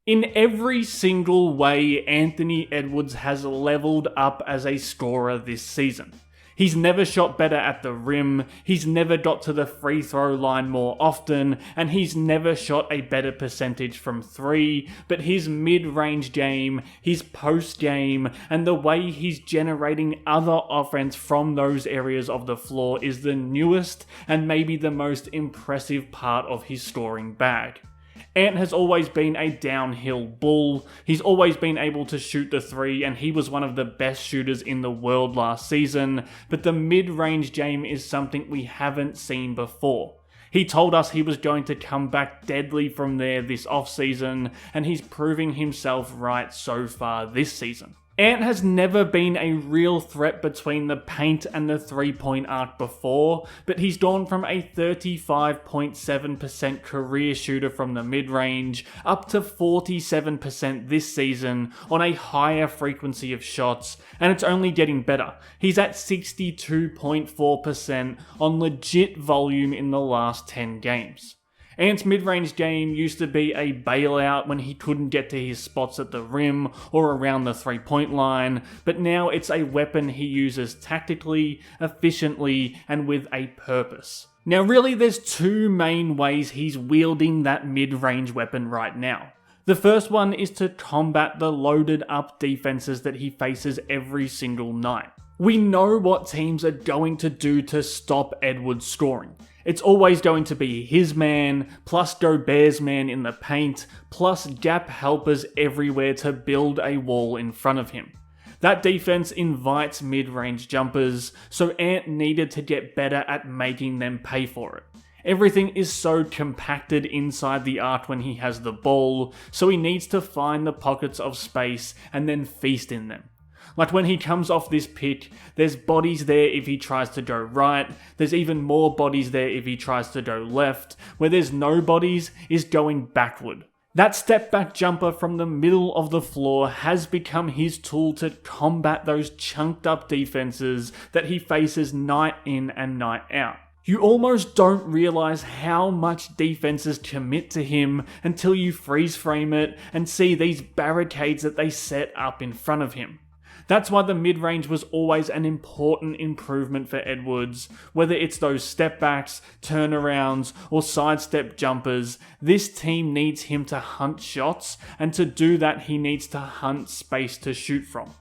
In every single way, Anthony Edwards has leveled up as a scorer this season. He's never shot better at the rim, he's never got to the free throw line more often, and he's never shot a better percentage from 3, but his mid-range game, his post game, and the way he's generating other offense from those areas of the floor is the newest and maybe the most impressive part of his scoring bag. Ant has always been a downhill bull, he's always been able to shoot the 3 and he was one of the best shooters in the world last season, but the mid-range game is something we haven't seen before. He told us he was going to come back deadly from there this offseason, and he's proving himself right so far this season. Ant has never been a real threat between the paint and the three-point arc before, but he's gone from a 35.7% career shooter from the mid-range up to 47% this season on a higher frequency of shots, and it's only getting better. He's at 62.4% on legit volume in the last 10 games. Ant's mid-range game used to be a bailout when he couldn't get to his spots at the rim or around the three-point line, but now it's a weapon he uses tactically, efficiently, and with a purpose. Now really there's two main ways he's wielding that mid-range weapon right now. The first one is to combat the loaded up defenses that he faces every single night. We know what teams are going to do to stop Edwards scoring. It's always going to be his man, plus Gobert's man in the paint, plus gap helpers everywhere to build a wall in front of him. That defense invites mid-range jumpers, so Ant needed to get better at making them pay for it. Everything is so compacted inside the arc when he has the ball, so he needs to find the pockets of space and then feast in them. Like when he comes off this pick, there's bodies there if he tries to go right, there's even more bodies there if he tries to go left, where there's no bodies is going backward. That step back jumper from the middle of the floor has become his tool to combat those chunked up defenses that he faces night in and night out. You almost don't realize how much defenses commit to him until you freeze frame it and see these barricades that they set up in front of him. That's why the mid-range was always an important improvement for Edwards. Whether it's those step backs, turnarounds, or sidestep jumpers, this team needs him to hunt shots, and to do that he needs to hunt space to shoot from.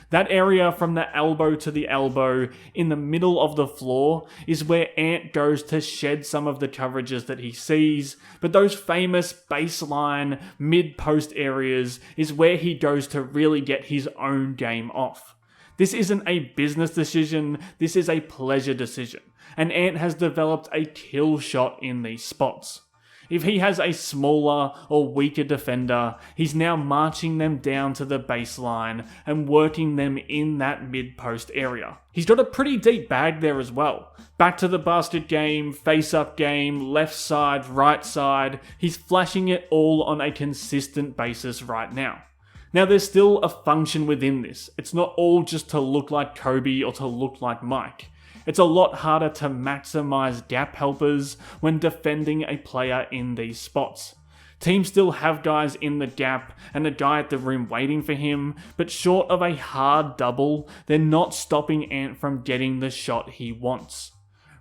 That area from the elbow to the elbow in the middle of the floor is where Ant goes to shed some of the coverages that he sees, but those famous baseline mid-post areas is where he goes to really get his own game off. This isn't a business decision, this is a pleasure decision, and Ant has developed a kill shot in these spots. If he has a smaller or weaker defender, he's now marching them down to the baseline and working them in that mid-post area. He's got a pretty deep bag there as well. Back to the basket game, face-up game, left side, right side, he's flashing it all on a consistent basis right now. Now there's still a function within this. It's not all just to look like Kobe or to look like Mike. It's a lot harder to maximize gap helpers when defending a player in these spots. Teams still have guys in the gap and a guy at the rim waiting for him, but short of a hard double, they're not stopping Ant from getting the shot he wants.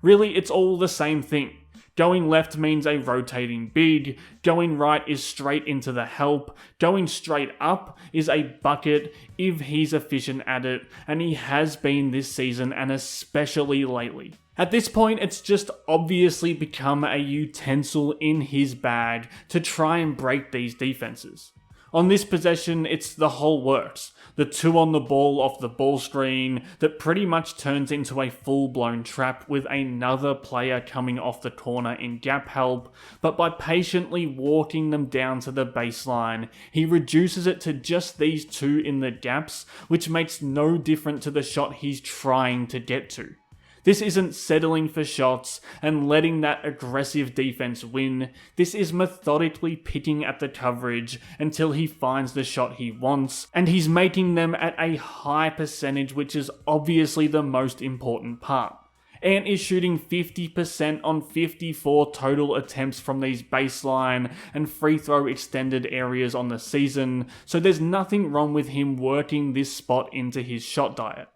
Really, it's all the same thing. Going left means a rotating big, going right is straight into the help, going straight up is a bucket if he's efficient at it, and he has been this season and especially lately. At this point, it's just obviously become a utensil in his bag to try and break these defenses. On this possession, it's the whole works. The 2 on the ball off the ball screen that pretty much turns into a full-blown trap with another player coming off the corner in gap help, but by patiently walking them down to the baseline, he reduces it to just these 2 in the gaps, which makes no difference to the shot he's trying to get to. This isn't settling for shots and letting that aggressive defense win. This is methodically picking at the coverage until he finds the shot he wants, and he's making them at a high percentage, which is obviously the most important part. Ant is shooting 50% on 54 total attempts from these baseline and free throw extended areas on the season, so there's nothing wrong with him working this spot into his shot diet.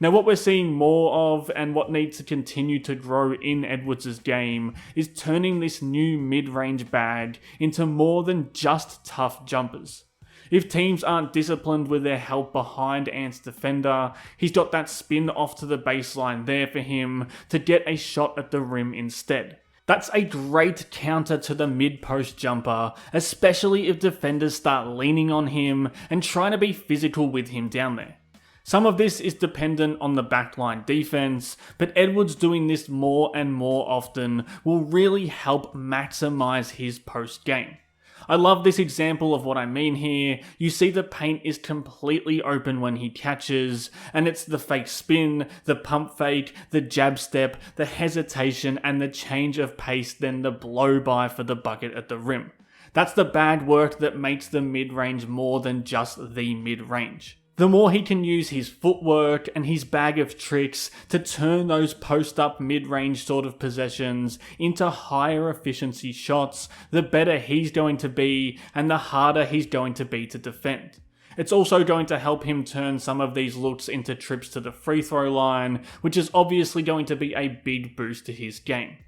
Now what we're seeing more of, and what needs to continue to grow in Edwards' game, is turning this new mid-range bag into more than just tough jumpers. If teams aren't disciplined with their help behind Ant's defender, he's got that spin off to the baseline there for him to get a shot at the rim instead. That's a great counter to the mid-post jumper, especially if defenders start leaning on him and trying to be physical with him down there. Some of this is dependent on the backline defense, but Edwards doing this more and more often will really help maximize his post game. I love this example of what I mean here. You see the paint is completely open when he catches, and it's the fake spin, the pump fake, the jab step, the hesitation, and the change of pace, then the blow by for the bucket at the rim. That's the bad work that makes the mid-range more than just the mid-range. The more he can use his footwork and his bag of tricks to turn those post-up mid-range sort of possessions into higher efficiency shots, the better he's going to be and the harder he's going to be to defend. It's also going to help him turn some of these looks into trips to the free throw line, which is obviously going to be a big boost to his game.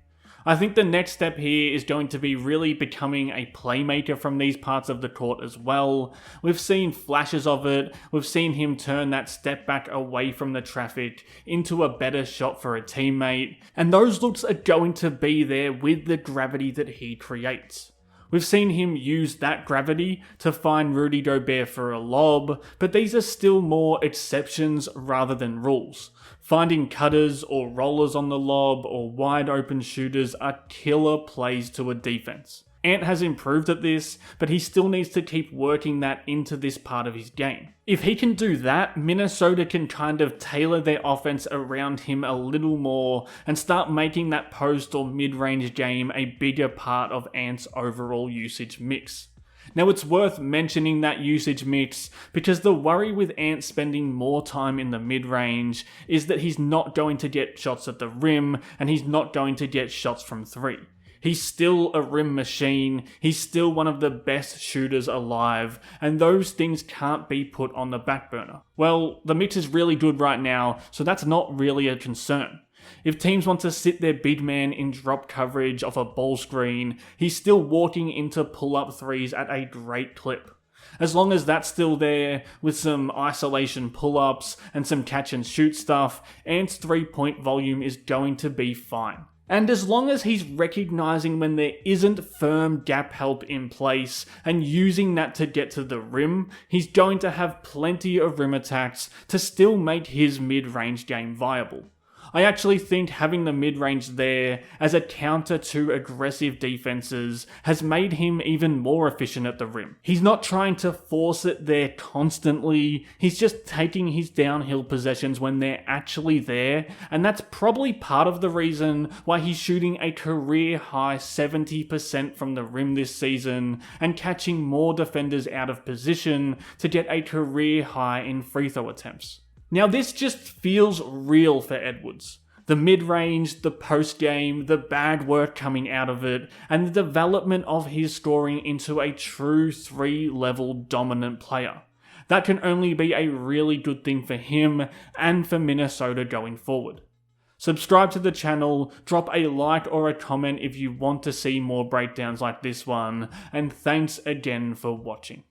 I think the next step here is going to be really becoming a playmaker from these parts of the court as well. We've seen flashes of it, we've seen him turn that step back away from the traffic into a better shot for a teammate, and those looks are going to be there with the gravity that he creates. We've seen him use that gravity to find Rudy Gobert for a lob, but these are still more exceptions rather than rules. Finding cutters or rollers on the lob or wide open shooters are killer plays to a defense. Ant has improved at this, but he still needs to keep working that into this part of his game. If he can do that, Minnesota can kind of tailor their offense around him a little more and start making that post or mid-range game a bigger part of Ant's overall usage mix. Now it's worth mentioning that usage mix because the worry with Ant spending more time in the mid-range is that he's not going to get shots at the rim and he's not going to get shots from three. He's still a rim machine, he's still one of the best shooters alive, and those things can't be put on the back burner. Well, the mix is really good right now, so that's not really a concern. If teams want to sit their big man in drop coverage off a ball screen, he's still walking into pull-up threes at a great clip. As long as that's still there, with some isolation pull-ups and some catch and shoot stuff, Ant's three-point volume is going to be fine. And as long as he's recognizing when there isn't firm gap help in place and using that to get to the rim, he's going to have plenty of rim attacks to still make his mid-range game viable. I actually think having the mid-range there as a counter to aggressive defenses has made him even more efficient at the rim. He's not trying to force it there constantly, he's just taking his downhill possessions when they're actually there, and that's probably part of the reason why he's shooting a career-high 70% from the rim this season and catching more defenders out of position to get a career-high in free throw attempts. Now this just feels real for Edwards. The mid-range, the post-game, the bad work coming out of it, and the development of his scoring into a true 3-level dominant player. That can only be a really good thing for him and for Minnesota going forward. Subscribe to the channel, drop a like or a comment if you want to see more breakdowns like this one, and thanks again for watching.